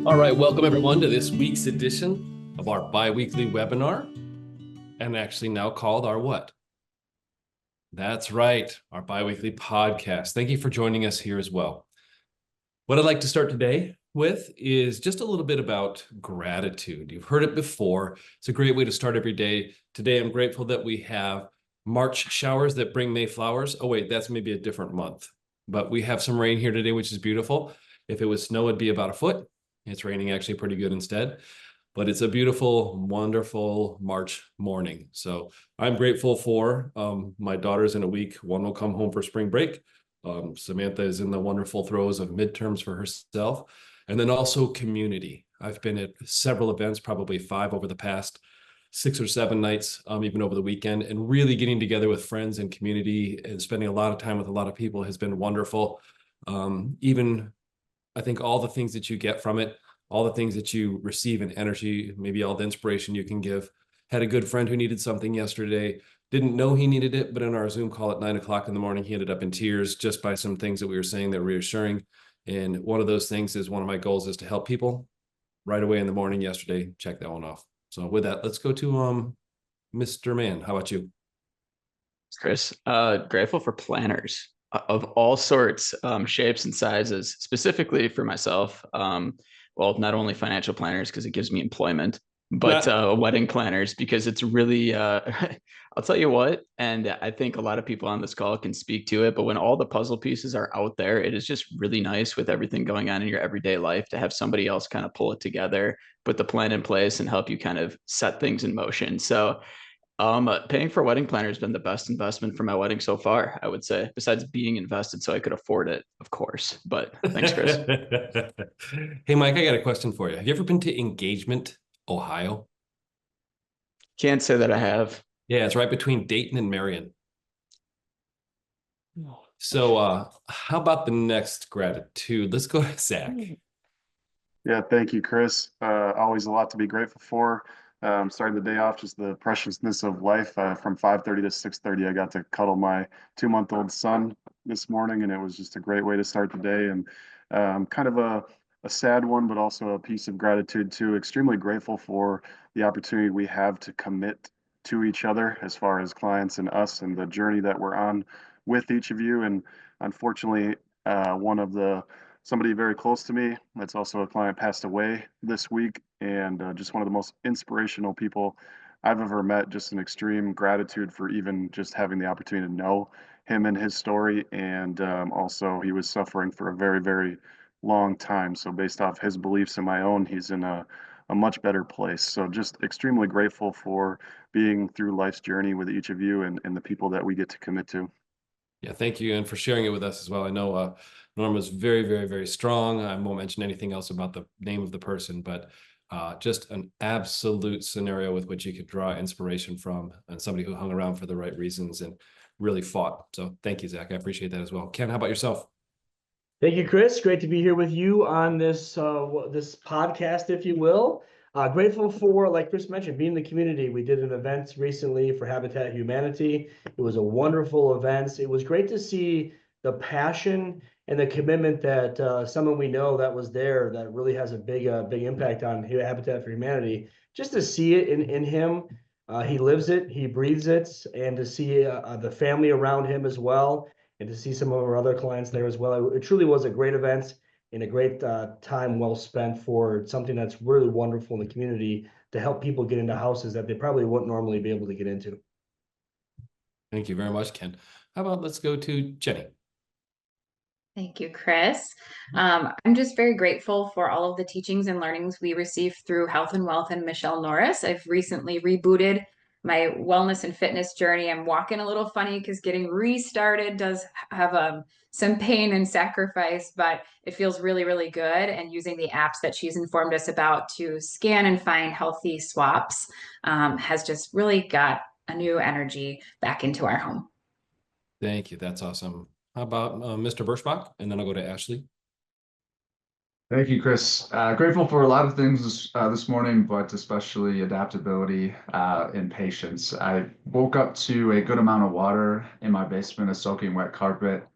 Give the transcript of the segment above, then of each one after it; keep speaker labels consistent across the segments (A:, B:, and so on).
A: All right, welcome everyone to this week's edition of our bi-weekly webinar, and actually now called our what? That's right, our bi-weekly podcast. Thank you for joining us here as well. What I'd like to start today with is just a little bit about gratitude. You've heard it before. It's a great way to start every day. Today, I'm grateful that we have March showers that bring May flowers. Oh, wait, that's maybe a different month. But we have some rain here today, which is beautiful. If it was snow, it'd be about a foot. It's raining actually pretty good instead. But it's a beautiful, wonderful March morning. So I'm grateful for my daughters in a week. One will come home for spring break. Samantha is in the wonderful throes of midterms for herself. And then also community. I've been at several events, probably 5 over the past 6 or 7 nights, even over the weekend, and really getting together with friends and community and spending a lot of time with a lot of people has been wonderful. Even I think all the things that you get from it, all the things that you receive in energy, maybe all the inspiration you can give. Had a good friend who needed something yesterday, didn't know he needed it, but in our Zoom call at 9 o'clock in the morning, he ended up in tears just by some things that we were saying that were reassuring. And one of those things is one of my goals is to help people right away in the morning yesterday. Check that one off. So with that, let's go to Mr. Mann. How about you?
B: Chris, grateful for planners of all sorts, shapes and sizes, specifically for myself. Well, not only financial planners because it gives me employment, but
A: Not
B: wedding planners because it's really, I'll tell you what, and I think a lot of people on this call can speak to it, but when all the puzzle pieces are out there, it is just really nice with everything going on in your everyday life to have somebody else kind of pull it together, put the plan in place, and help you kind of set things in motion. So, paying for a wedding planner has been the best investment for my wedding so far, I would say, besides being invested so I could afford it, of course. But thanks, Chris.
A: Hey, Mike, I got a question for you. Have you ever been to Engagement, Ohio?
B: Can't say that I have.
A: Yeah, it's right between Dayton and Marion. So how about the next gratitude? Let's go to Zach.
C: Yeah, thank you, Chris. Always a lot to be grateful for. Starting the day off, just the preciousness of life. From 5:30 to 6:30, I got to cuddle my 2-month-old son this morning, and it was just a great way to start the day. And kind of a sad one, but also a piece of gratitude too. Extremely grateful for the opportunity we have to commit to each other as far as clients and us and the journey that we're on with each of you. And unfortunately, one of the somebody very close to me that's also a client passed away this week, and just one of the most inspirational people I've ever met. Just an extreme gratitude for even just having the opportunity to know him and his story. And also, he was suffering for a very, very long time. So, based off his beliefs and my own, he's in a much better place. So, just extremely grateful for being through life's journey with each of you and the people that we get to commit to.
A: Yeah, thank you, and for sharing it with us as well. I know Norm was very, very, very strong. I won't mention anything else about the name of the person, but just an absolute scenario with which you could draw inspiration from, and somebody who hung around for the right reasons and really fought. So thank you, Zach. I appreciate that as well. Ken, how about yourself?
D: Thank you, Chris. Great to be here with you on this this podcast, if you will. Grateful for, like Chris mentioned, being in the community. We did an event recently for Habitat Humanity. It was a wonderful event. It was great to see the passion and the commitment that someone we know that was there that really has a big impact on Habitat for Humanity. Just to see it in him, he lives it, he breathes it, and to see the family around him as well and to see some of our other clients there as well. It truly was a great event and a great time well spent for something that's really wonderful in the community to help people get into houses that they probably wouldn't normally be able to get into.
A: Thank you very much, Ken. How about let's go to Jenny?
E: Thank you, Chris. I'm just very grateful for all of the teachings and learnings we received through Health and Wealth and Michelle Norris. I've recently rebooted my wellness and fitness journey. I'm walking a little funny because getting restarted does have some pain and sacrifice, but it feels really, really good. And using the apps that she's informed us about to scan and find healthy swaps has just really got a new energy back into our home.
A: Thank you. That's awesome. How about Mr. Birschbach? And then I'll go to Ashley.
F: Thank you, Chris. Grateful for a lot of things this morning, but especially adaptability and patience. I woke up to a good amount of water in my basement, a soaking wet carpet,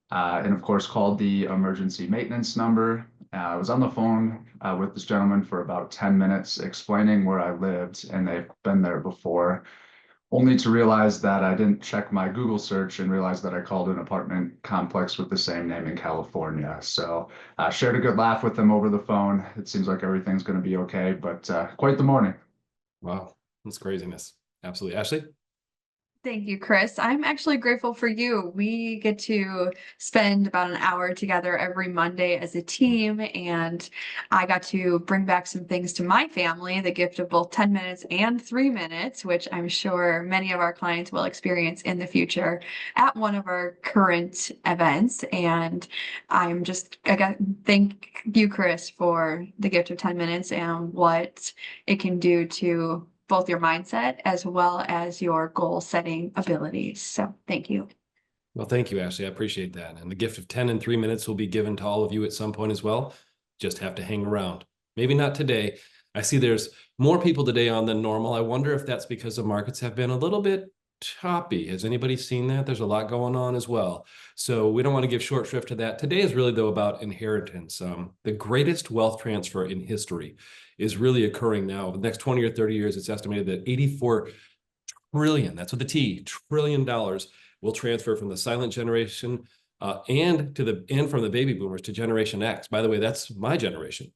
F: and of course called the emergency maintenance number. I was on the phone with this gentleman for about 10 minutes explaining where I lived, and they've been there before, only to realize that I didn't check my Google search and realize that I called an apartment complex with the same name in California. So I shared a good laugh with them over the phone. It seems like everything's going to be okay, but quite the morning.
A: Wow, that's craziness. Absolutely. Ashley?
G: Thank you, Chris. I'm actually grateful for you. We get to spend about an hour together every Monday as a team, and I got to bring back some things to my family, the gift of both 10 minutes and 3 minutes, which I'm sure many of our clients will experience in the future at one of our current events. And I got thank you, Chris, for the gift of 10 minutes and what it can do to both your mindset as well as your goal setting abilities. So thank you.
A: Well, thank you, Ashley. I appreciate that. And the gift of 10 and 3 minutes will be given to all of you at some point as well. Just have to hang around. Maybe not today. I see there's more people today on than normal. I wonder if that's because the markets have been a little bit choppy. Has anybody seen that? There's a lot going on as well. So we don't want to give short shrift to that. Today is really, though, about inheritance. The greatest wealth transfer in history is really occurring now. The next 20 or 30 years, it's estimated that 84 trillion, that's with the T, trillion dollars will transfer from the silent generation and from the baby boomers to Generation X. By the way, that's my generation.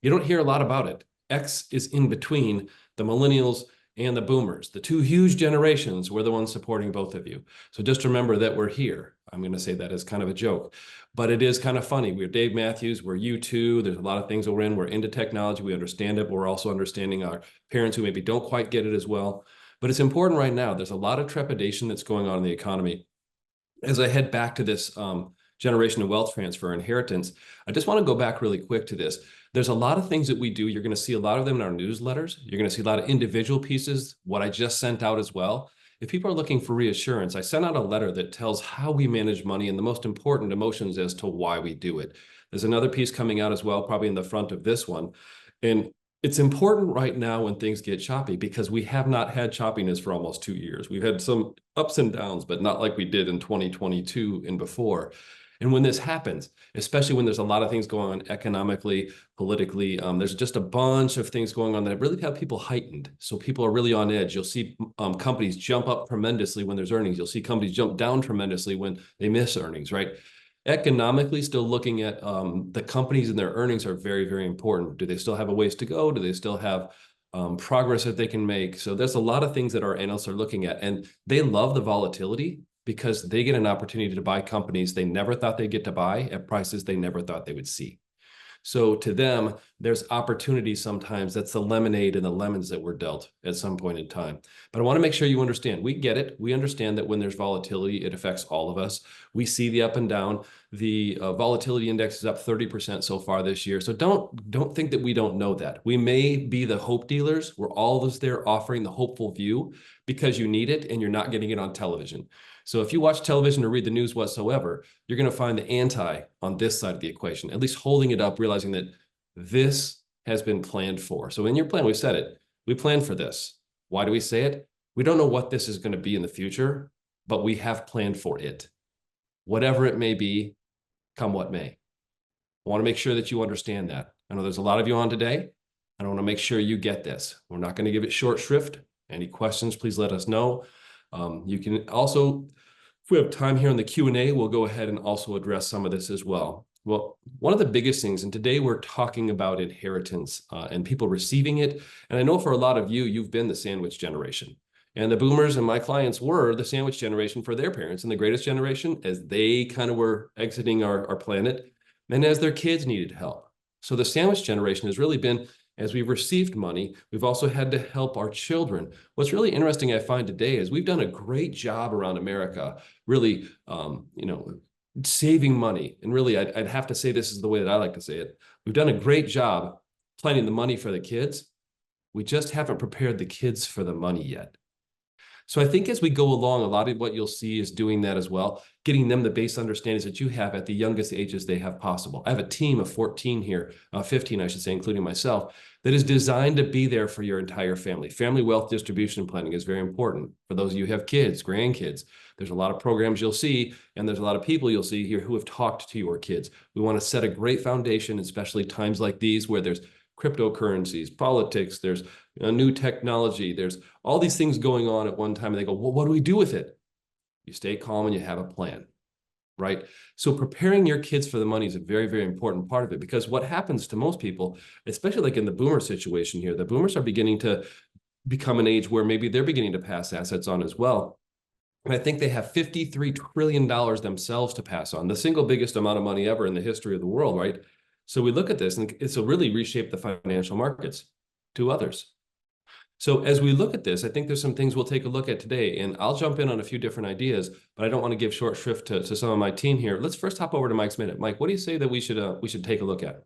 A: You don't hear a lot about it. X is in between the millennials and the boomers. The two huge generations, we're the ones supporting both of you. So just remember that we're here. I'm going to say that as kind of a joke, but it is kind of funny. We're Dave Matthews, we're you too. There's a lot of things that we're into technology. We understand it, but we're also understanding our parents who maybe don't quite get it as well. But it's important right now. There's a lot of trepidation that's going on in the economy. As I head back to this generation of wealth transfer inheritance, I just want to go back really quick to this. There's a lot of things that we do. You're going to see a lot of them in our newsletters. You're going to see a lot of individual pieces, what I just sent out as well. If people are looking for reassurance, I sent out a letter that tells how we manage money and the most important emotions as to why we do it. There's another piece coming out as well, probably in the front of this one. And it's important right now when things get choppy because we have not had choppiness for almost 2 years. We've had some ups and downs, but not like we did in 2022 and before. And when this happens, especially when there's a lot of things going on economically, politically, there's just a bunch of things going on that really have people heightened. So people are really on edge. You'll see companies jump up tremendously when there's earnings. You'll see companies jump down tremendously when they miss earnings, right? Economically, still looking at the companies and their earnings are very, very important. Do they still have a ways to go? Do they still have progress that they can make? So there's a lot of things that our analysts are looking at, and they love the volatility because they get an opportunity to buy companies they never thought they'd get to buy at prices they never thought they would see. So to them, there's opportunity sometimes. That's the lemonade and the lemons that were dealt at some point in time. But I want to make sure you understand. We get it. We understand that when there's volatility, it affects all of us. We see the up and down. The volatility index is up 30% so far this year. So don't think that we don't know that. We may be the hope dealers. We're always there offering the hopeful view because you need it and you're not getting it on television. So if you watch television or read the news whatsoever, you're going to find the anti on this side of the equation, at least holding it up, realizing that this has been planned for. So in your plan, we said it. We planned for this. Why do we say it? We don't know what this is going to be in the future, but we have planned for it. Whatever it may be, come what may. I want to make sure that you understand that. I know there's a lot of you on today. I want to make sure you get this. We're not going to give it short shrift. Any questions, please let us know. You can also, if we have time here in the Q&A, we'll go ahead and also address some of this as well. Well, one of the biggest things, and today we're talking about inheritance and people receiving it. And I know for a lot of you, you've been the sandwich generation. And the boomers and my clients were the sandwich generation for their parents and the greatest generation as they kind of were exiting our planet and as their kids needed help. So the sandwich generation has really been, as we've received money, we've also had to help our children. What's really interesting I find today is we've done a great job around America, really, saving money. And really, I'd have to say this is the way that I like to say it. We've done a great job planning the money for the kids. We just haven't prepared the kids for the money yet. So I think as we go along, a lot of what you'll see is doing that as well, getting them the base understandings that you have at the youngest ages they have possible. I have a team of 14 here, 15, I should say, including myself, that is designed to be there for your entire family. Family wealth distribution planning is very important for those of you who have kids, grandkids. There's a lot of programs you'll see, and there's a lot of people you'll see here who have talked to your kids. We want to set a great foundation, especially times like these where there's cryptocurrencies, politics, there's new technology, there's all these things going on at one time, and they go, well, what do we do with it? You stay calm and you have a plan, right? So preparing your kids for the money is a very, very important part of it, because what happens to most people, especially like in the boomer situation here, the boomers are beginning to become an age where maybe they're beginning to pass assets on as well. And I think they have $53 trillion themselves to pass on, the single biggest amount of money ever in the history of the world, right? So we look at this, and it's really reshape the financial markets to others. So as we look at this, I think there's some things we'll take a look at today, and I'll jump in on a few different ideas, but I don't want to give short shrift to some of my team here. Let's first hop over to Mike's Minute. Mike, what do you say that we should take a look at?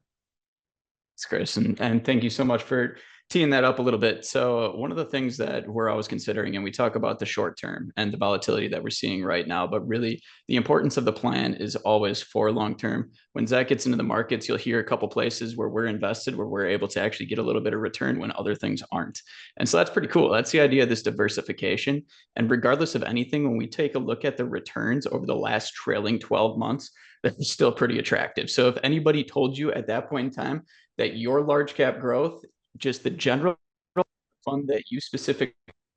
B: Thanks, Chris, and thank you so much for teeing that up a little bit. So one of the things that we're always considering, and we talk about the short term and the volatility that we're seeing right now, but really the importance of the plan is always for long term. When Zach gets into the markets, you'll hear a couple places where we're invested, where we're able to actually get a little bit of return when other things aren't. And so that's pretty cool. That's the idea of this diversification. And regardless of anything, when we take a look at the returns over the last trailing 12 months, that's still pretty attractive. So if anybody told you at that point in time that your large cap growth, just the general fund that you specifically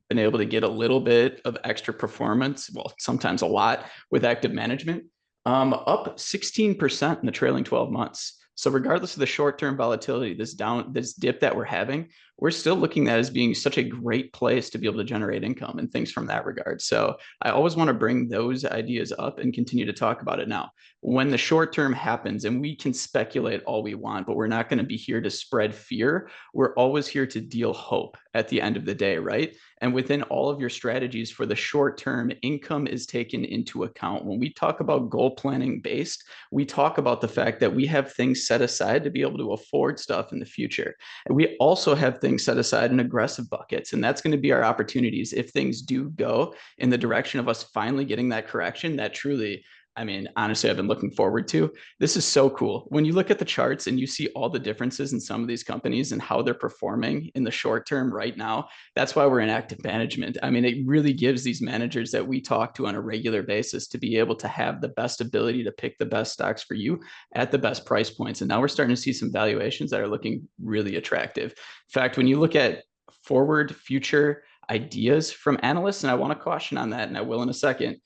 B: been able to get a little bit of extra performance, well, sometimes a lot with active management, up 16% in the trailing 12 months. So regardless of the short-term volatility, this dip that we're having, we're still looking at it as being such a great place to be able to generate income and things from that regard. So I always want to bring those ideas up and continue to talk about it now. When the short term happens, and we can speculate all we want, but we're not going to be here to spread fear. We're always here to deal hope at the end of the day, right? And within all of your strategies for the short term, income is taken into account. When we talk about goal planning based, we talk about the fact that we have things set aside to be able to afford stuff in the future. And we also have things set aside in aggressive buckets. And that's going to be our opportunities if things do go in the direction of us finally getting that correction that truly, I mean, honestly, I've been looking forward to. This is so cool. When you look at the charts and you see all the differences in some of these companies and how they're performing in the short term right now, that's why we're in active management. I mean, it really gives these managers that we talk to on a regular basis to be able to have the best ability to pick the best stocks for you at the best price points. And now we're starting to see some valuations that are looking really attractive. In fact, when you look at forward future ideas from analysts, and I want to caution on that, and I will in a second,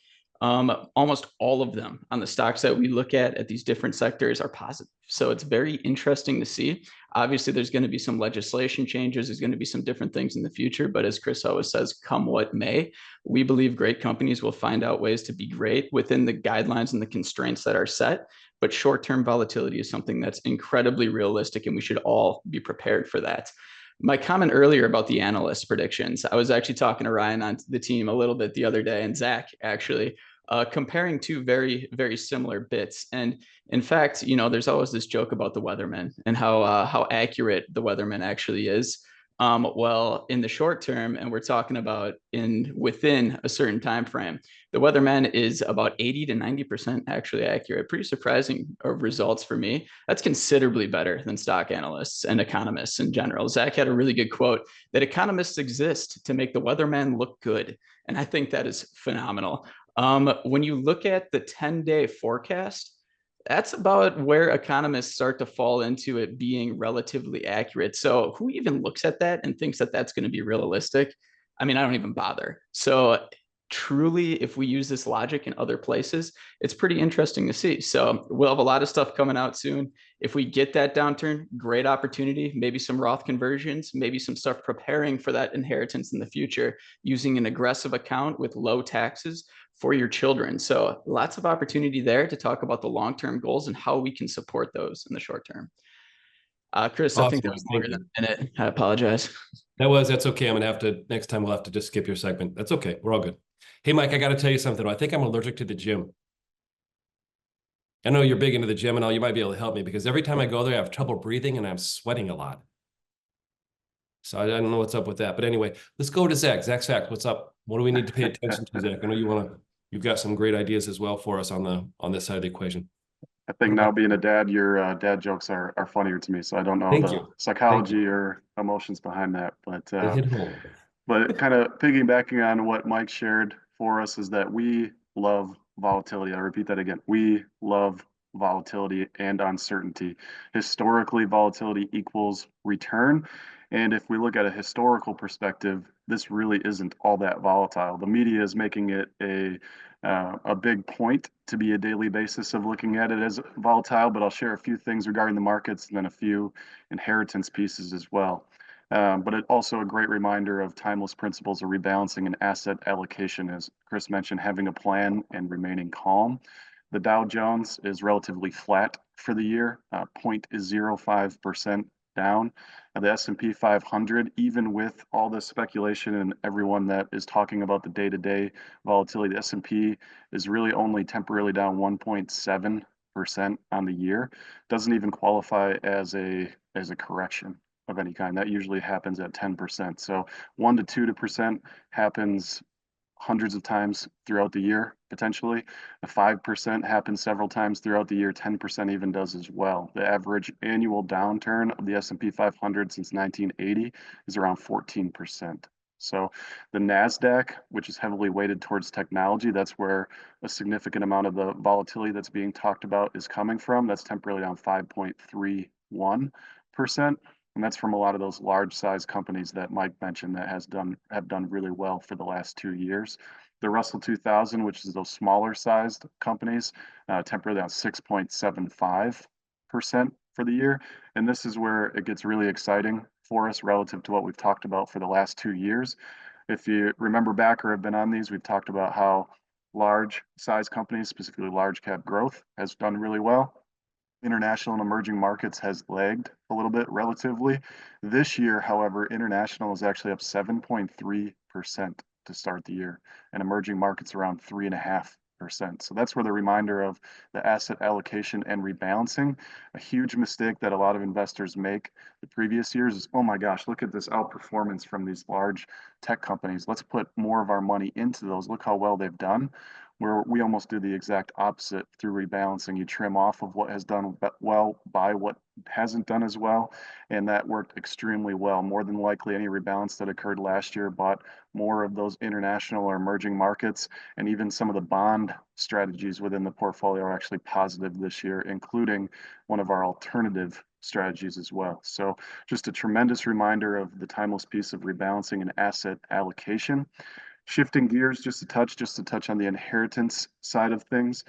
B: almost all of them on the stocks that we look at these different sectors are positive. So it's very interesting to see. Obviously, there's going to be some legislation changes. There's going to be some different things in the future. But as Chris always says, come what may, we believe great companies will find out ways to be great within the guidelines and the constraints that are set. But short-term volatility is something that's incredibly realistic, and we should all be prepared for that. My comment earlier about the analyst predictions, I was actually talking to Ryan on the team a little bit the other day, and Zach actually, comparing two very, very similar bits. And in fact, you know, there's always this joke about the weatherman and how accurate the weatherman actually is. Well, in the short term, and we're talking about within a certain time frame, the weatherman is about 80 to 90% actually accurate. Pretty surprising results for me. That's considerably better than stock analysts and economists in general. Zach had a really good quote that economists exist to make the weatherman look good. And I think that is phenomenal. When you look at the 10-day forecast, that's about where economists start to fall into it being relatively accurate. So who even looks at that and thinks that that's going to be realistic? I mean, I don't even bother. So truly, if we use this logic in other places, it's pretty interesting to see. So we'll have a lot of stuff coming out soon. If we get that downturn, great opportunity, maybe some Roth conversions, maybe some stuff preparing for that inheritance in the future using an aggressive account with low taxes for your children. So lots of opportunity there to talk about the long-term goals and how we can support those in the short term. Chris, awesome. I think that was longer than a minute. I apologize.
A: That's okay. I'm going to have to, next time we'll have to just skip your segment. That's okay. We're all good. Hey, Mike, I got to tell you something. I think I'm allergic to the gym. I know you're big into the gym and all. You might be able to help me because every time I go there, I have trouble breathing and I'm sweating a lot. So I don't know what's up with that. But anyway, let's go to Zach. Zach Sachs, what's up? What do we need to pay attention to, Zach? I know you've got some great ideas as well for us on this side of the equation.
C: I think now being a dad, your dad jokes are funnier to me. So I don't know
A: Thank
C: the
A: you.
C: psychology or emotions behind that,
A: They hit home.
C: but kind of piggybacking on what Mike shared for us is that we love volatility. I repeat that again. We love volatility and uncertainty. Historically, volatility equals return. And if we look at a historical perspective, this really isn't all that volatile. The media is making it a big point to be a daily basis of looking at it as volatile, but I'll share a few things regarding the markets and then a few inheritance pieces as well. But it also a great reminder of timeless principles of rebalancing and asset allocation, as Chris mentioned, having a plan and remaining calm. The Dow Jones is relatively flat for the year, 0.05% down. The S&P 500, even with all the speculation and everyone that is talking about the day-to-day volatility, the S&P is really only temporarily down 1.7% on the year. Doesn't even qualify as a correction of any kind. That usually happens at 10%. So 1 to 2% happens hundreds of times throughout the year, potentially. The 5% happens several times throughout the year. 10% even does as well. The average annual downturn of the S&P 500 since 1980 is around 14%. So the NASDAQ, which is heavily weighted towards technology, that's where a significant amount of the volatility that's being talked about is coming from. That's temporarily down 5.31%. And that's from a lot of those large size companies that Mike mentioned that have done really well for the last 2 years. The Russell 2000, which is those smaller sized companies, temporarily down 6.75% for the year. And this is where it gets really exciting for us relative to what we've talked about for the last 2 years. If you remember back or have been on these, we've talked about how large size companies, specifically large cap growth, has done really well. International and emerging markets has lagged a little bit relatively. This year, however, international is actually up 7.3% to start the year, and emerging markets around 3.5%. So that's where the reminder of the asset allocation and rebalancing. A huge mistake that a lot of investors make the previous years is, oh my gosh, look at this outperformance from these large tech companies. Let's put more of our money into those. Look how well they've done. Where we almost do the exact opposite through rebalancing. You trim off of what has done well, buy what hasn't done as well, and that worked extremely well. More than likely, any rebalance that occurred last year bought more of those international or emerging markets, and even some of the bond strategies within the portfolio are actually positive this year, including one of our alternative strategies as well. So just a tremendous reminder of the timeless piece of rebalancing and asset allocation. Shifting gears just to touch on the inheritance side of things.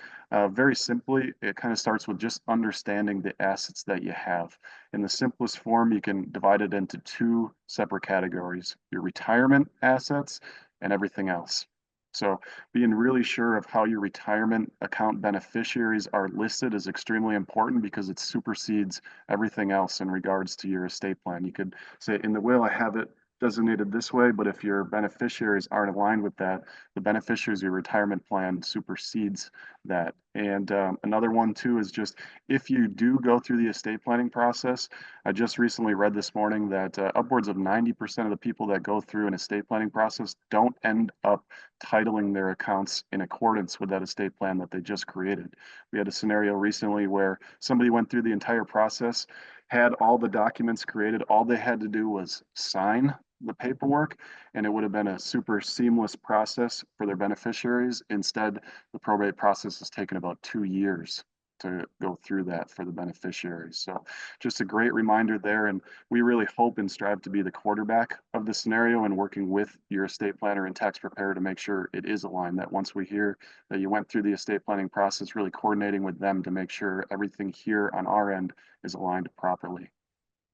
C: Very simply, it kind of starts with just understanding the assets that you have. In the simplest form, you can divide it into 2 separate categories: your retirement assets and everything else. So being really sure of how your retirement account beneficiaries are listed is extremely important because it supersedes everything else in regards to your estate plan. You could say, in the will, I have it designated this way, but if your beneficiaries aren't aligned with that, the beneficiaries of your retirement plan supersedes that. And another one too is just if you do go through the estate planning process, I just recently read this morning that upwards of 90% of the people that go through an estate planning process don't end up titling their accounts in accordance with that estate plan that they just created. We had a scenario recently where somebody went through the entire process, had all the documents created, all they had to do was sign the paperwork, and it would have been a super seamless process for their beneficiaries. Instead, the probate process has taken about 2 years to go through that for the beneficiaries. So just a great reminder there. And we really hope and strive to be the quarterback of the scenario and working with your estate planner and tax preparer to make sure it is aligned, that once we hear that you went through the estate planning process, really coordinating with them to make sure everything here on our end is aligned properly.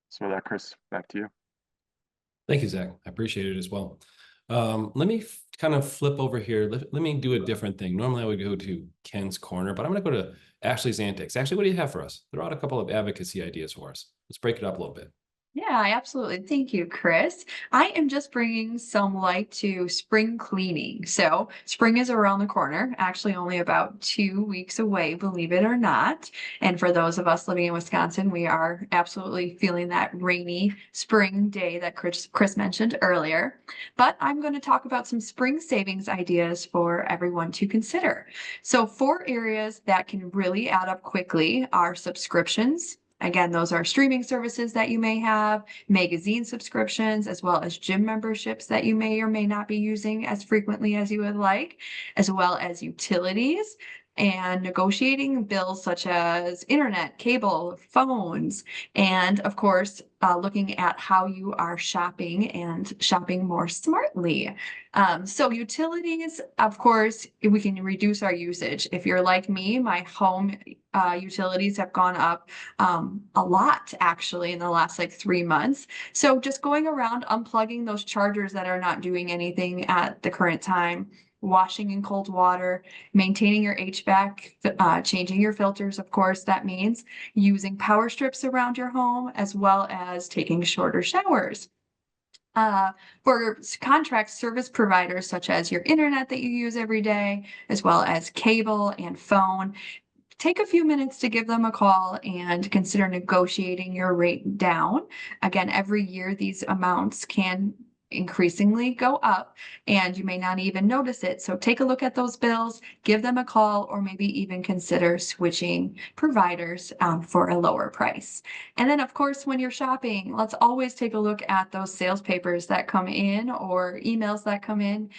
C: So with that, Chris, back to you.
A: Thank you, Zach. I appreciate it as well. Let me kind of flip over here. Let me do a different thing. Normally I would go to Ken's corner, but I'm going to go to Ashley's antics. Ashley, what do you have for us? Throw out a couple of advocacy ideas for us. Let's break it up a little bit.
G: Yeah, absolutely. Thank you, Chris. I am just bringing some light to spring cleaning. So, spring is around the corner, actually only about 2 weeks away, believe it or not. And for those of us living in Wisconsin, we are absolutely feeling that rainy spring day that Chris mentioned earlier. But I'm going to talk about some spring savings ideas for everyone to consider. So, 4 areas that can really add up quickly are subscriptions. Again, those are streaming services that you may have, magazine subscriptions, as well as gym memberships that you may or may not be using as frequently as you would like, as well as utilities and negotiating bills such as internet, cable, phones, and of course, looking at how you are shopping and shopping more smartly. So utilities, of course, we can reduce our usage. If you're like me, my home utilities have gone up a lot actually in the last like 3 months. So just going around unplugging those chargers that are not doing anything at the current time, washing in cold water, maintaining your HVAC, changing your filters, of course, that means using power strips around your home, as well as taking shorter showers. For contract service providers, such as your internet that you use every day, as well as cable and phone, take a few minutes to give them a call and consider negotiating your rate down. Again, every year these amounts can increasingly go up and you may not even notice it. So take a look at those bills, give them a call, or maybe even consider switching providers for a lower price. And then, of course, when you're shopping, let's always take a look at those sales papers that come in or emails that come in.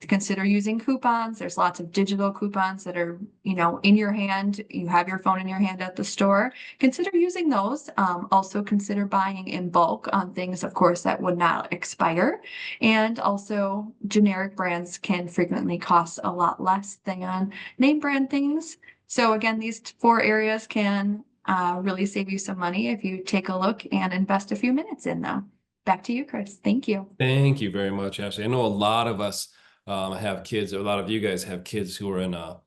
G: Consider using coupons. There's lots of digital coupons that are, in your hand. You have your phone in your hand at the store. Consider using those. Also consider buying in bulk on things, of course, that would not expire. And also generic brands can frequently cost a lot less than name brand things. So again, these 4 areas can really save you some money if you take a look and invest a few minutes in them. Back to you, Chris. Thank you.
A: Thank you very much, Ashley. I know a lot of us have kids, a lot of you guys have kids who are in a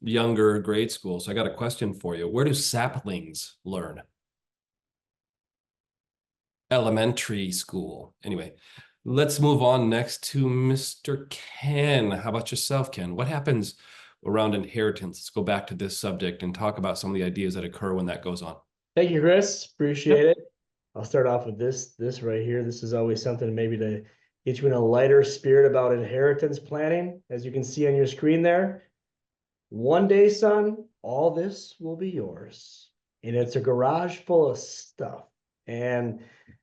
A: younger grade school. So I got a question for you. Where do saplings learn? Elementary school. Anyway, let's move on next to Mr. Ken. How about yourself, Ken? What happens around inheritance? Let's go back to this subject and talk about some of the ideas that occur when that goes on.
D: Thank you, Chris. Appreciate it. I'll start off with this right here. This is always something maybe to get you in a lighter spirit about inheritance planning. As you can see on your screen there, one day, son, all this will be yours. And it's a garage full of stuff. And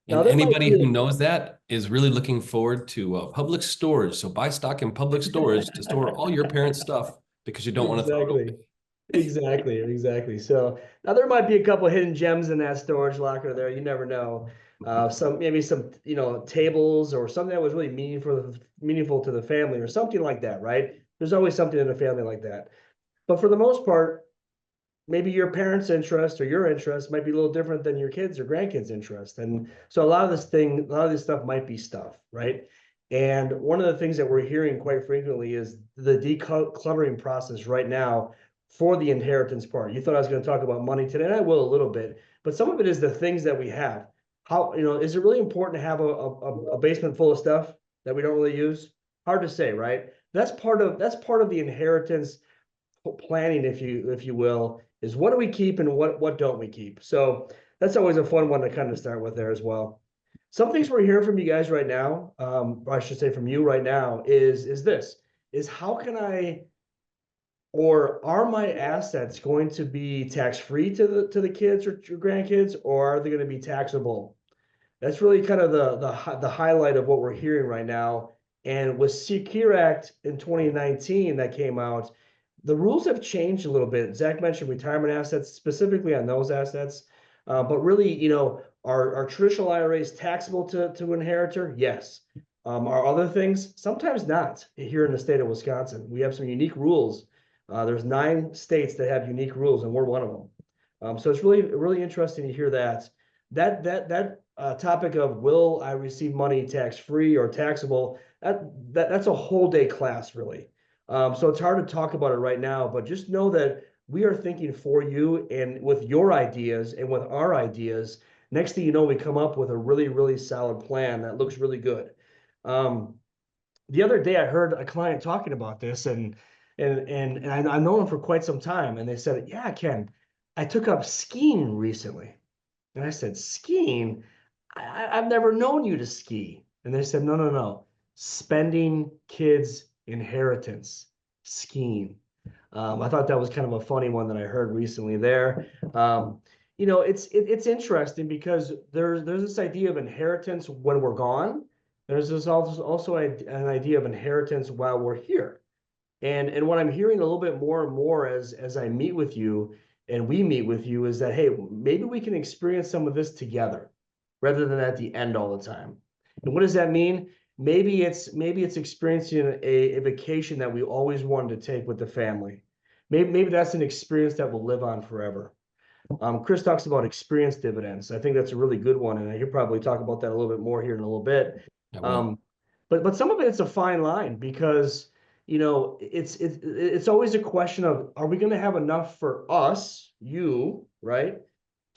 D: now
A: anybody who knows that is really looking forward to public storage. So buy stock in public storage to store all your parents' stuff because you don't want to throw it away.
D: Exactly. So now there might be a couple hidden gems in that storage locker there. You never know. Maybe some tables or something that was really meaningful to the family or something like that, right? There's always something in a family like that. But for the most part, maybe your parents' interest or your interest might be a little different than your kids or grandkids' interest. And so a lot of this stuff might be stuff, right? And one of the things that we're hearing quite frequently is the decluttering process right now for the inheritance part. You thought I was going to talk about money today, and I will a little bit, but some of it is the things that we have. How, is it really important to have a basement full of stuff that we don't really use? Hard to say, right? That's part of the inheritance planning, if you will, is what do we keep and what don't we keep? So that's always a fun one to kind of start with there as well. Some things we're hearing from you guys right now, or I should say from you right now, is how can I, or are my assets going to be tax-free to the kids or grandkids, or are they going to be taxable? That's really kind of the highlight of what we're hearing right now. And with Secure Act in 2019 that came out, the rules have changed a little bit. Zach mentioned retirement assets, specifically on those assets. But really, are traditional IRAs taxable to inheritor? Yes. Are other things? Sometimes not. Here in the state of Wisconsin, we have some unique rules. There's 9 states that have unique rules, and we're one of them. So it's really interesting to hear that. That topic of will I receive money tax-free or taxable, that's a whole day class, really. So it's hard to talk about it right now, but just know that we are thinking for you and with your ideas and with our ideas Next thing you know, we come up with a really, really solid plan that looks really good. The other day I heard a client talking about this, and I've known him for quite some time, and they said, "Yeah, Ken, I took up skiing recently." And I said, "Skiing? I've never known you to ski." And they said, "No, no, no. Spending kids' inheritance, skiing." I thought that was kind of a funny one that I heard recently there. It's interesting because there's this idea of inheritance when we're gone. There's this also an idea of inheritance while we're here. And what I'm hearing a little bit more and more as I meet with you and we meet with you is that, hey, maybe we can experience some of this together rather than at the end all the time. And what does that mean? Maybe it's experiencing a vacation that we always wanted to take with the family. Maybe that's an experience that will live on forever. Chris talks about experience dividends. I think that's a really good one, and he'll probably talk about that a little bit more here in a little bit. But some of it's a fine line because it's always a question of, are we going to have enough for us, you, right,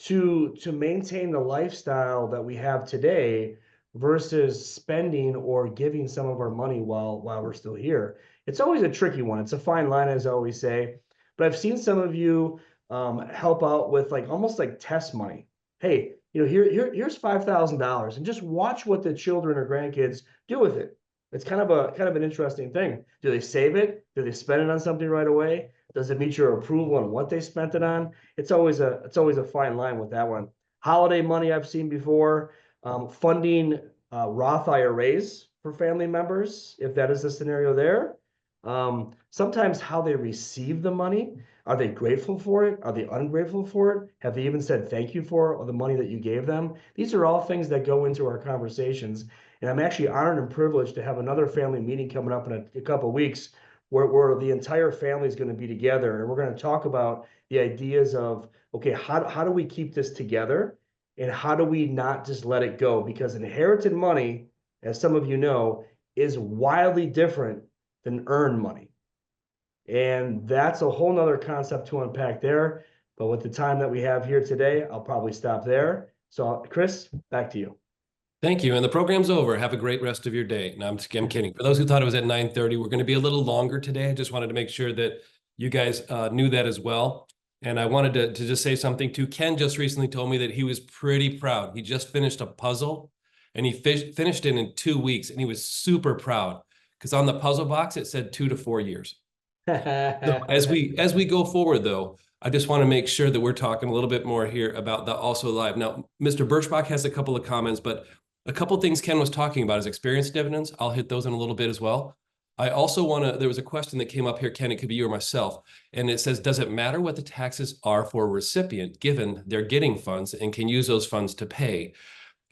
D: to maintain the lifestyle that we have today versus spending or giving some of our money while we're still here. It's always a tricky one. It's a fine line, as I always say. But I've seen some of you help out with almost like test money. Hey, here's $5,000, and just watch what the children or grandkids do with it. It's kind of an interesting thing. Do they save it? Do they spend it on something right away? Does it meet your approval on what they spent it on? It's always a fine line with that one. Holiday money I've seen before. Funding Roth IRAs for family members, if that is the scenario there. Sometimes how they receive the money. Are they grateful for it? Are they ungrateful for it? Have they even said thank you for the money that you gave them? These are all things that go into our conversations. And I'm actually honored and privileged to have another family meeting coming up in a couple of weeks where the entire family is going to be together. And we're going to talk about the ideas of, okay, how do we keep this together? And how do we not just let it go? Because inherited money, as some of you know, is wildly different than earned money. And that's a whole nother concept to unpack there. But with the time that we have here today, I'll probably stop there. So Chris, back to you.
A: Thank you. And the program's over. Have a great rest of your day. No, I'm kidding. For those who thought it was at 9:30, we're going to be a little longer today. I just wanted to make sure that you guys knew that as well. And I wanted to just say something too. Ken just recently told me that he was pretty proud. He just finished a puzzle and he finished it in 2 weeks. And he was super proud because on the puzzle box, it said 2 to 4 years. So as we go forward, though, I just want to make sure that we're talking a little bit more here about the Also Live. Now, Mr. Birschbach has a couple of comments, but a couple of things Ken was talking about is experience dividends. I'll hit those in a little bit as well. I also want to, there was a question that came up here, Ken, it could be you or myself, and it says, does it matter what the taxes are for a recipient given they're getting funds and can use those funds to pay?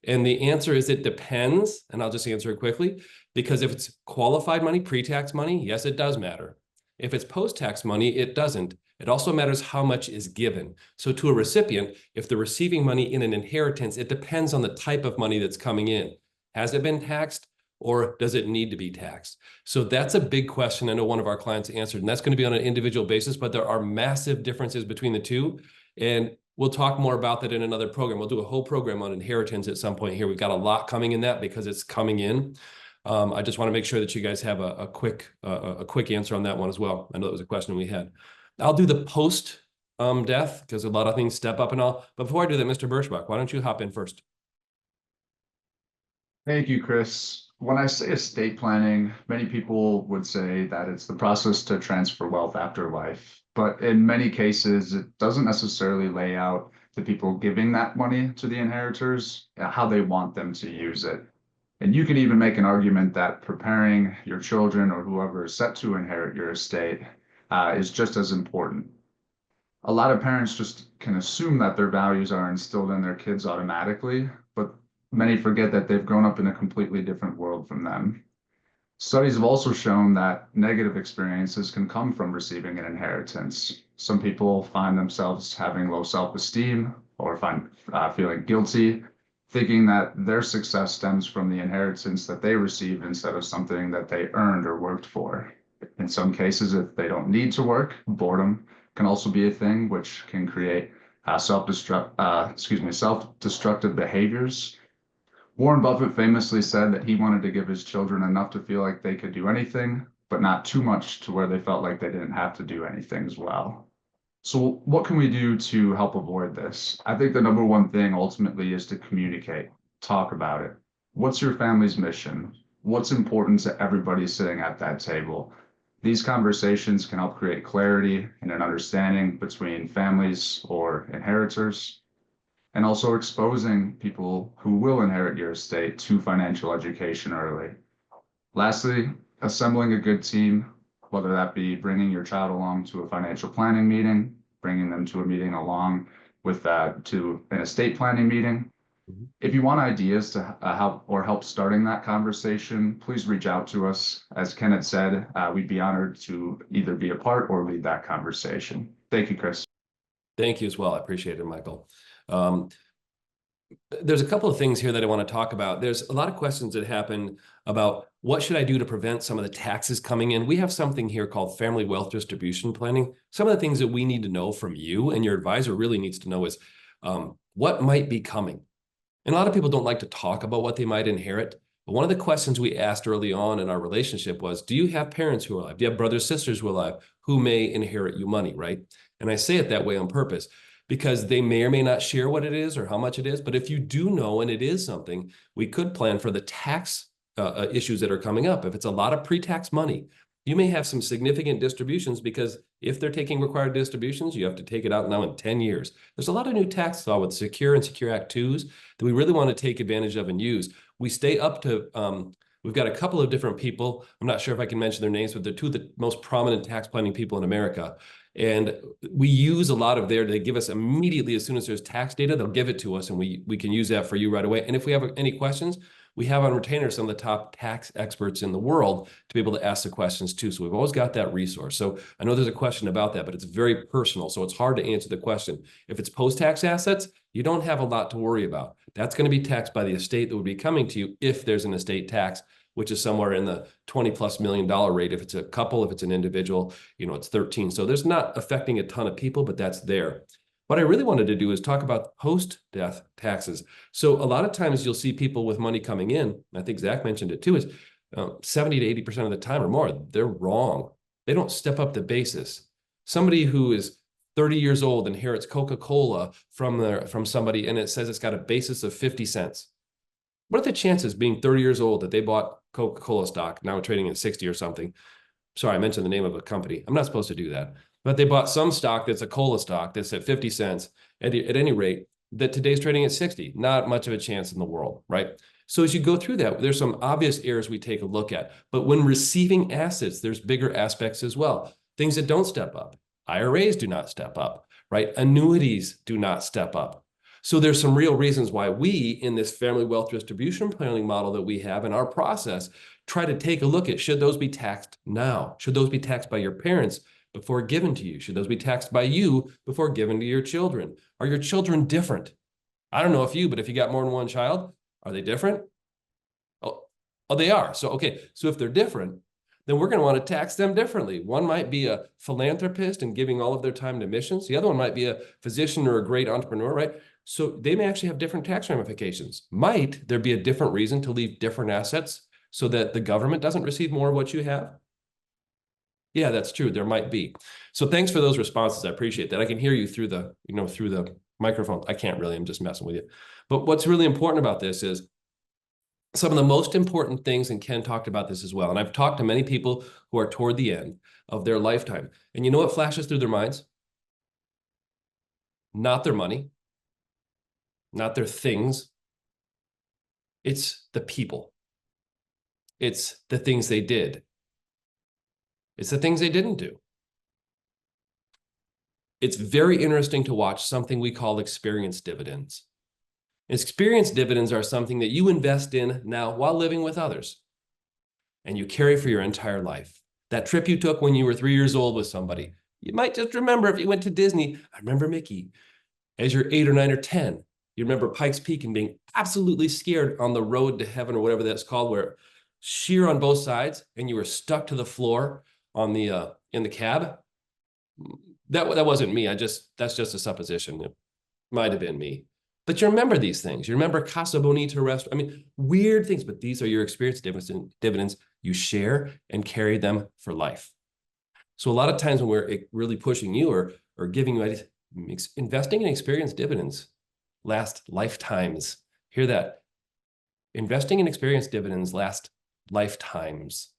A: And the answer is it depends, and I'll just answer it quickly, because if it's qualified money, pre-tax money, yes, it does matter. If it's post-tax money, it doesn't. It also matters how much is given. So to a recipient, if they're receiving money in an inheritance, it depends on the type of money that's coming in. Has it been taxed or does it need to be taxed? So that's a big question. I know one of our clients answered, and that's going to be on an individual basis, but there are massive differences between the two. And we'll talk more about that in another program. We'll do a whole program on inheritance at some point here. We've got a lot coming in that because it's coming in. I just want to make sure that you guys have a quick answer on that one as well. I know that was a question we had. I'll do the post death because a lot of things step up and all. But before I do that, Mr. Birschbach, why don't you hop in first?
F: Thank you, Chris. When I say estate planning, many people would say that it's the process to transfer wealth after life. But in many cases, it doesn't necessarily lay out the people giving that money to the inheritors, how they want them to use it. And you can even make an argument that preparing your children or whoever is set to inherit your estate is just as important. A lot of parents just can assume that their values are instilled in their kids automatically, but many forget that they've grown up in a completely different world from them. Studies have also shown that negative experiences can come from receiving an inheritance. Some people find themselves having low self-esteem or feeling guilty, thinking that their success stems from the inheritance that they received instead of something that they earned or worked for. In some cases, if they don't need to work, boredom can also be a thing which can create self-destructive behaviors. Warren Buffett famously said that he wanted to give his children enough to feel like they could do anything, but not too much to where they felt like they didn't have to do anything as well. So what can we do to help avoid this? I think the number one thing ultimately is to communicate, talk about it. What's your family's mission? What's important to everybody sitting at that table? These conversations can help create clarity and an understanding between families or inheritors, and also exposing people who will inherit your estate to financial education early. Lastly, assembling a good team, whether that be bringing your child along to a financial planning meeting, bringing them to a meeting along with to an estate planning meeting. If you want ideas to help starting that conversation, please reach out to us. As Ken had said, we'd be honored to either be a part or lead that conversation. Thank you, Chris.
A: Thank you as well. I appreciate it, Michael. There's a couple of things here that I want to talk about. There's a lot of questions that happen about what should I do to prevent some of the taxes coming in. We have something here called family wealth distribution planning. Some of the things that we need to know from you and your advisor really needs to know is what might be coming. And a lot of people don't like to talk about what they might inherit. But one of the questions we asked early on in our relationship was, do you have parents who are alive? Do you have brothers, sisters who are alive who may inherit you money, right? And I say it that way on purpose because they may or may not share what it is or how much it is. But if you do know and it is something, we could plan for the tax issues that are coming up. If it's a lot of pre-tax money, you may have some significant distributions because if they're taking required distributions, you have to take it out now in 10 years. There's a lot of new tax law with Secure and Secure Act 2s that we really want to take advantage of and use. We stay up to, we've got a couple of different people. I'm not sure if I can mention their names, but they're two of the most prominent tax planning people in America. And we use a lot of they give us immediately, as soon as there's tax data, they'll give it to us and we can use that for you right away. And if we have any questions, we have on retainer some of the top tax experts in the world to be able to ask the questions too. So we've always got that resource. So I know there's a question about that, but it's very personal. So it's hard to answer the question. If it's post-tax assets, you don't have a lot to worry about. That's going to be taxed by the estate that would be coming to you if there's an estate tax, which is somewhere in the $20+ million rate. If it's a couple, if it's an individual, it's 13. So there's not affecting a ton of people, but that's there. What I really wanted to do is talk about post-death taxes. So a lot of times you'll see people with money coming in, and I think Zach mentioned it too, is 70 to 80% of the time or more, they're wrong. They don't step up the basis. Somebody who is 30 years old inherits Coca-Cola from somebody and it says it's got a basis of 50 cents. What are the chances being 30 years old that they bought Coca-Cola stock, now trading at 60 or something? Sorry, I mentioned the name of a company. I'm not supposed to do that. But they bought some stock that's a cola stock that's at 50 cents. At any rate, that today's trading at 60. Not much of a chance in the world, right? So as you go through that, there's some obvious errors we take a look at. But when receiving assets, there's bigger aspects as well. Things that don't step up. IRAs do not step up, right? Annuities do not step up. So there's some real reasons why we, in this family wealth distribution planning model that we have in our process, try to take a look at, should those be taxed now? Should those be taxed by your parents before given to you? Should those be taxed by you before given to your children? Are your children different? I don't know if you, but if you got more than one child, are they different? Oh, they are. So, okay. So if they're different, then we're going to want to tax them differently. One might be a philanthropist and giving all of their time to missions. The other one might be a physician or a great entrepreneur, right? So they may actually have different tax ramifications. Might there be a different reason to leave different assets so that the government doesn't receive more of what you have? Yeah, that's true. There might be. So thanks for those responses. I appreciate that. I can hear you through the, through the microphone. I can't really, I'm just messing with you. But what's really important about this is some of the most important things, and Ken talked about this as well. And I've talked to many people who are toward the end of their lifetime. And you know what flashes through their minds? Not their money, not their things. It's the people. It's the things they did. It's the things they didn't do. It's very interesting to watch something we call experience dividends. Experience dividends are something that you invest in now while living with others, and you carry for your entire life. That trip you took when you were 3 years old with somebody, you might just remember if you went to Disney. I remember Mickey. As you're 8 or 9 or 10, you remember Pikes Peak and being absolutely scared on the road to heaven or whatever that's called, where sheer on both sides and you were stuck to the floor on the in the cab. That wasn't me. That's just a supposition. Might have been me. But you remember these things. You remember Casa Bonita restaurant. I mean, weird things, but these are your experience dividends. You share and carry them for life. So a lot of times when we're really pushing you or giving you ideas, investing in experience dividends last lifetimes. Hear that? Investing in experience dividends last lifetimes.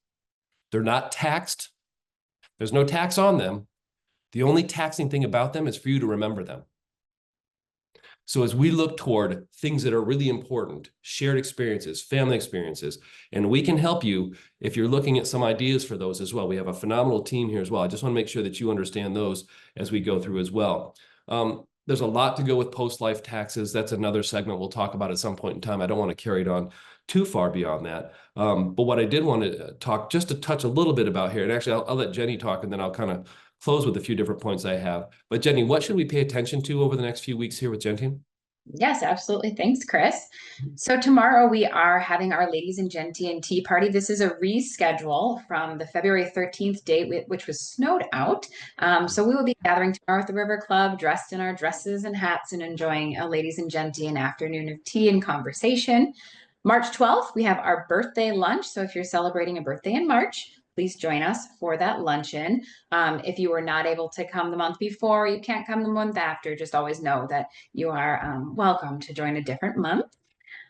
A: They're not taxed. There's no tax on them. The only taxing thing about them is for you to remember them. So as we look toward things that are really important, shared experiences, family experiences, and we can help you if you're looking at some ideas for those as well. We have a phenomenal team here as well. I just want to make sure that you understand those as we go through as well. There's a lot to go with post-life taxes. That's another segment we'll talk about at some point in time. I don't want to carry it on too far beyond that. But what I did want to talk just to touch a little bit about here, and actually I'll let Jenny talk and then I'll kind of close with a few different points I have. But Jenny, what should we pay attention to over the next few weeks here with Gentian?
E: Yes, absolutely. Thanks, Chris. So tomorrow we are having our Ladies and Gentian Tea Party. This is a reschedule from the February 13th date, which was snowed out. So we will be gathering tomorrow at the River Club, dressed in our dresses and hats and enjoying a Ladies and Gentian afternoon of tea and conversation. March 12th, we have our birthday lunch. So if you're celebrating a birthday in March, please join us for that luncheon. If you were not able to come the month before, you can't come the month after, just always know that you are welcome to join a different month.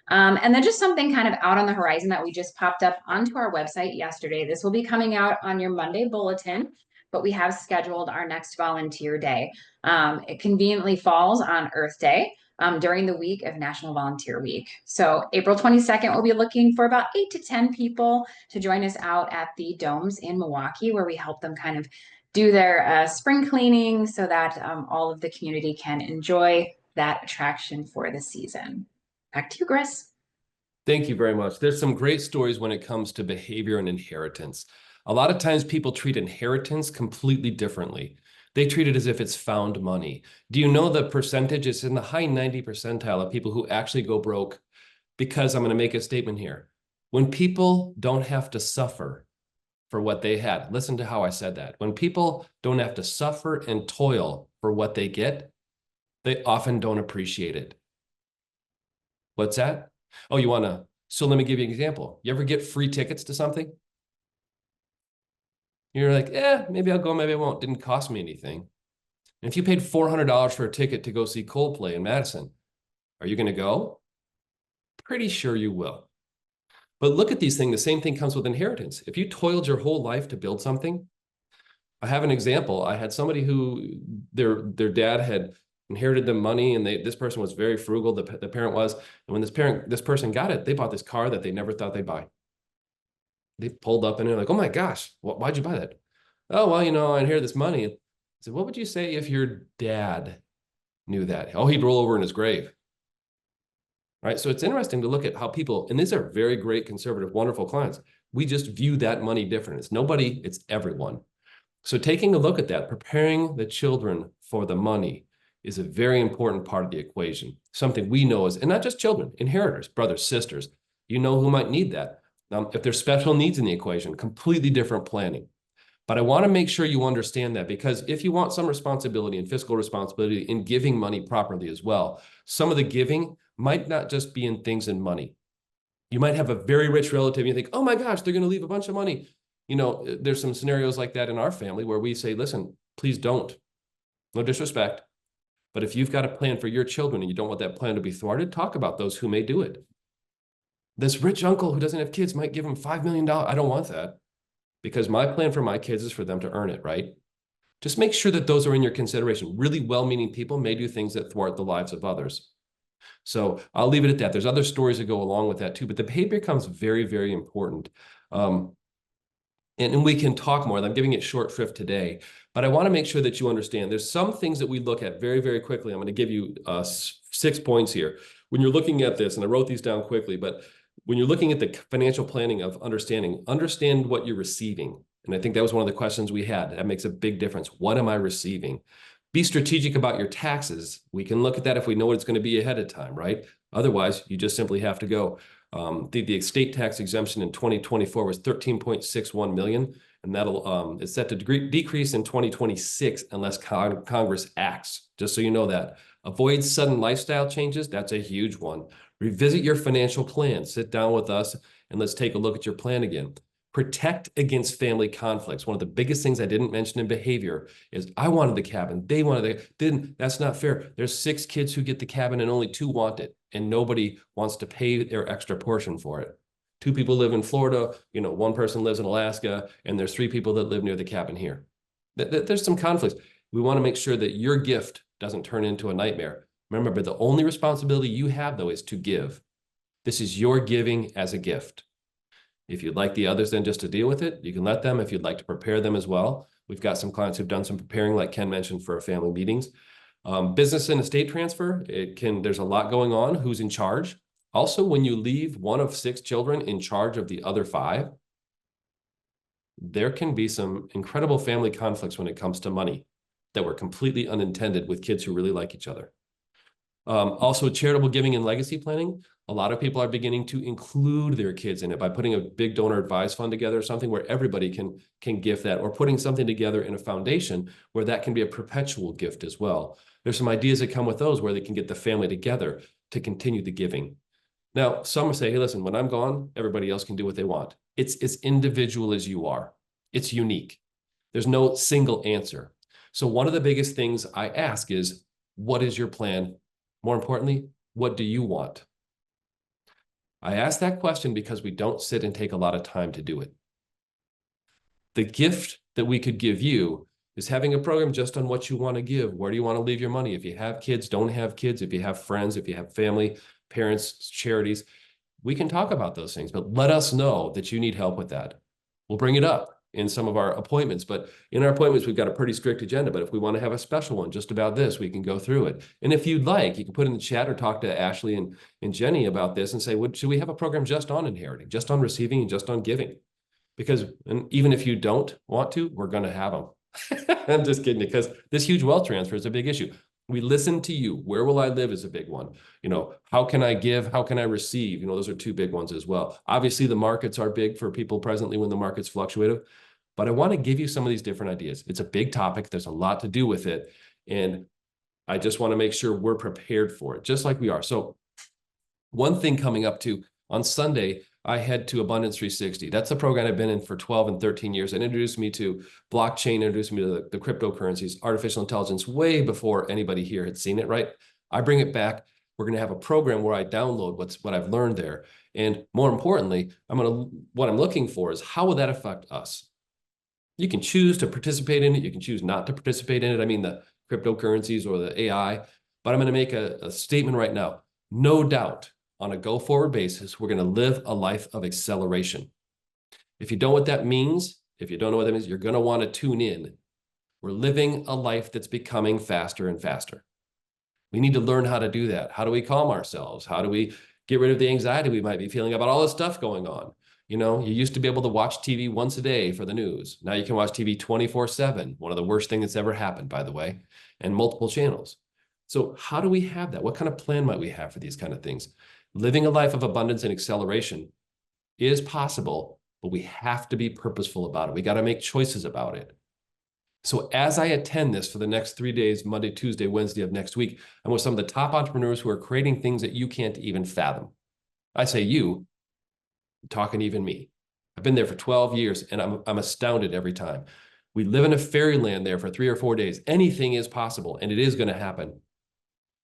E: And then just something kind of out on the horizon that we just popped up onto our website yesterday. This will be coming out on your Monday bulletin, but we have scheduled our next volunteer day. It conveniently falls on Earth Day. During the week of National Volunteer Week. So April 22nd, we'll be looking for about 8 to 10 people to join us out at the Domes in Milwaukee, where we help them kind of do their spring cleaning so that all of the community can enjoy that attraction for the season. Back to you, Chris.
A: Thank you very much. There's some great stories when it comes to behavior and inheritance. A lot of times people treat inheritance completely differently. They treat it as if it's found money. Do you know the percentage? It's in the high 90 percentile of people who actually go broke because I'm going to make a statement here. When people don't have to suffer for what they had, listen to how I said that. When people don't have to suffer and toil for what they get, they often don't appreciate it. What's that? Oh, you want to? So let me give you an example. You ever get free tickets to something? You're like, maybe I'll go, maybe I won't. Didn't cost me anything. And if you paid $400 for a ticket to go see Coldplay in Madison, are you going to go? Pretty sure you will. But look at these things. The same thing comes with inheritance. If you toiled your whole life to build something, I have an example. I had somebody who their dad had inherited them money, and this person was very frugal. The parent was, and when this person got it, they bought this car that they never thought they'd buy. They pulled up and they're like, oh my gosh, why'd you buy that? Oh, well, I inherited this money. I said, what would you say if your dad knew that? Oh, he'd roll over in his grave. Right. So it's interesting to look at how people, and these are very great, conservative, wonderful clients. We just view that money different. It's nobody, it's everyone. So taking a look at that, preparing the children for the money is a very important part of the equation. Something we know is, and not just children, inheritors, brothers, sisters, you know who might need that. If there's special needs in the equation, completely different planning. But I want to make sure you understand that, because if you want some responsibility and fiscal responsibility in giving money properly as well, some of the giving might not just be in things in money. You might have a very rich relative and you think, oh my gosh, they're going to leave a bunch of money. There's some scenarios like that in our family where we say, listen, please don't. No disrespect. But if you've got a plan for your children and you don't want that plan to be thwarted, talk about those who may do it. This rich uncle who doesn't have kids might give him $5 million. I don't want that, because my plan for my kids is for them to earn it, right? Just make sure that those are in your consideration. Really well-meaning people may do things that thwart the lives of others. So I'll leave it at that. There's other stories that go along with that too, but the behavior becomes very, very important. And we can talk more. I'm giving it short shrift today, but I want to make sure that you understand there's some things that we look at very, very quickly. I'm going to give you 6 points here. When you're looking at this, and I wrote these down quickly, but when you're looking at the financial planning of understand what you're receiving. And I think that was one of the questions we had. That makes a big difference. What am I receiving? Be strategic about your taxes. We can look at that if we know what it's going to be ahead of time, right? Otherwise, you just simply have to go. The estate tax exemption in 2024 was 13.61 million, and that'll it's set to decrease in 2026 unless Congress acts. Just so you know that. Avoid sudden lifestyle changes. That's a huge one. Revisit your financial plan. Sit down with us and let's take a look at your plan again. Protect against family conflicts. One of the biggest things I didn't mention in behavior is I wanted the cabin. They wanted it. Didn't. That's not fair. There's 6 kids who get the cabin and only 2 want it. And nobody wants to pay their extra portion for it. 2 people live in Florida. 1 person lives in Alaska. And there's 3 people that live near the cabin here. There's some conflicts. We want to make sure that your gift doesn't turn into a nightmare. Remember, the only responsibility you have, though, is to give. This is your giving as a gift. If you'd like the others then just to deal with it, you can let them. If you'd like to prepare them as well. We've got some clients who've done some preparing, like Ken mentioned, for our family meetings. Business and estate transfer, there's a lot going on. Who's in charge? Also, when you leave one of 6 children in charge of the other 5, there can be some incredible family conflicts when it comes to money that were completely unintended with kids who really like each other. Also, charitable giving and legacy planning. A lot of people are beginning to include their kids in it by putting a big donor advised fund together, something where everybody can gift that, or putting something together in a foundation where that can be a perpetual gift as well. There's some ideas that come with those where they can get the family together to continue the giving. Now, some will say, hey, listen, when I'm gone, everybody else can do what they want. It's as individual as you are. It's unique. There's no single answer. So one of the biggest things I ask is, what is your plan? More importantly, what do you want? I ask that question because we don't sit and take a lot of time to do it. The gift that we could give you is having a program just on what you want to give. Where do you want to leave your money? If you have kids, don't have kids, if you have friends, if you have family, parents, charities, we can talk about those things, but let us know that you need help with that. We'll bring it up in some of our appointments, but in our appointments, we've got a pretty strict agenda, but if we want to have a special one just about this, we can go through it. And if you'd like, you can put in the chat or talk to Ashley and Jenny about this and say, should we have a program just on inheriting, just on receiving, and just on giving? Because even if you don't want to, we're going to have them. I'm just kidding, because this huge wealth transfer is a big issue. We listen to you. Where will I live is a big one. How can I give? How can I receive? Those are 2 big ones as well. Obviously, the markets are big for people presently when the market's fluctuative. But I want to give you some of these different ideas. It's a big topic. There's a lot to do with it. And I just want to make sure we're prepared for it, just like we are. So one thing coming up too, on Sunday, I head to Abundance 360. That's a program I've been in for 12 and 13 years. It introduced me to blockchain, introduced me to the cryptocurrencies, artificial intelligence, way before anybody here had seen it, right? I bring it back. We're going to have a program where I download what I've learned there. And more importantly, what I'm looking for is, how will that affect us? You can choose to participate in it. You can choose not to participate in it. I mean, the cryptocurrencies or the AI, but I'm going to make a statement right now. No doubt, on a go-forward basis, we're going to live a life of acceleration. If you don't know what that means, you're going to want to tune in. We're living a life that's becoming faster and faster. We need to learn how to do that. How do we calm ourselves? How do we get rid of the anxiety we might be feeling about all this stuff going on? You used to be able to watch TV once a day for the news. Now you can watch TV 24/7. One of the worst things that's ever happened, by the way, and multiple channels. So how do we have that? What kind of plan might we have for these kind of things? Living a life of abundance and acceleration is possible, but we have to be purposeful about it. We got to make choices about it. So as I attend this for the next 3 days, Monday, Tuesday, Wednesday of next week, I'm with some of the top entrepreneurs who are creating things that you can't even fathom. I say you, I'm talking even me. I've been there for 12 years and I'm astounded every time. We live in a fairyland there for 3 or 4 days. Anything is possible and it is going to happen.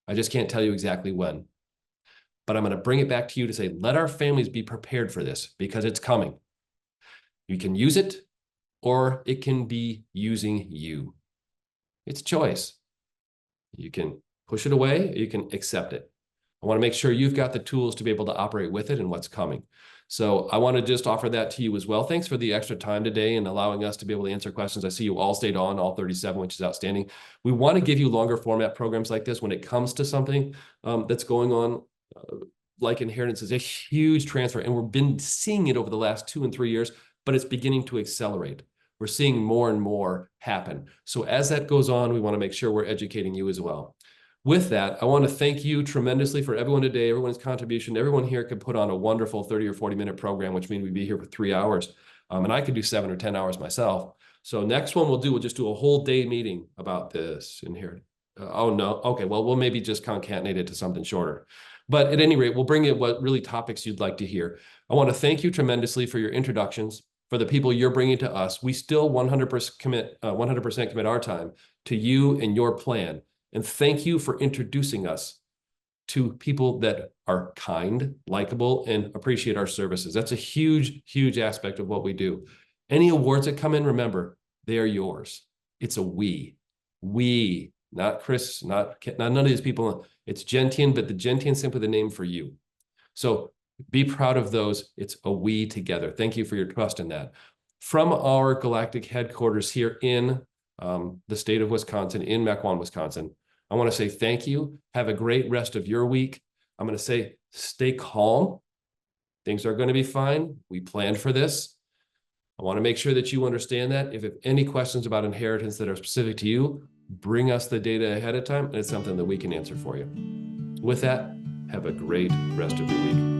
A: I just can't tell you exactly when. But I'm going to bring it back to you to say, let our families be prepared for this because it's coming. You can use it or it can be using you. It's choice. You can push it away, or you can accept it. I want to make sure you've got the tools to be able to operate with it and what's coming. So I want to just offer that to you as well. Thanks for the extra time today and allowing us to be able to answer questions. I see you all stayed on, all 37, which is outstanding. We want to give you longer format programs like this when it comes to something that's going on, like inheritance is a huge transfer. And we've been seeing it over the last 2 and 3 years, but it's beginning to accelerate. We're seeing more and more happen. So as that goes on, we want to make sure we're educating you as well. With that, I want to thank you tremendously for everyone today, everyone's contribution. Everyone here could put on a wonderful 30 or 40-minute program, which means we'd be here for 3 hours. And I could do 7 or 10 hours myself. So next one we'll just do a whole day meeting about this inheritance. Oh, no. Okay. Well, we'll maybe just concatenate it to something shorter. But at any rate, we'll bring in what really topics you'd like to hear. I want to thank you tremendously for your introductions, for the people you're bringing to us. We still 100% commit our time to you and your plan. And thank you for introducing us to people that are kind, likable, and appreciate our services. That's a huge, huge aspect of what we do. Any awards that come in, remember, they are yours. It's a we, not Chris, not none of these people. It's Gentian, but the Gentian is simply the name for you. So be proud of those. It's a we together. Thank you for your trust in that. From our galactic headquarters here in the state of Wisconsin, in Mequon, Wisconsin, I want to say thank you. Have a great rest of your week. I'm going to say stay calm. Things are going to be fine. We planned for this. I want to make sure that you understand that. If you have any questions about inheritance that are specific to you, bring us the data ahead of time, and it's something that we can answer for you. With that, have a great rest of your week.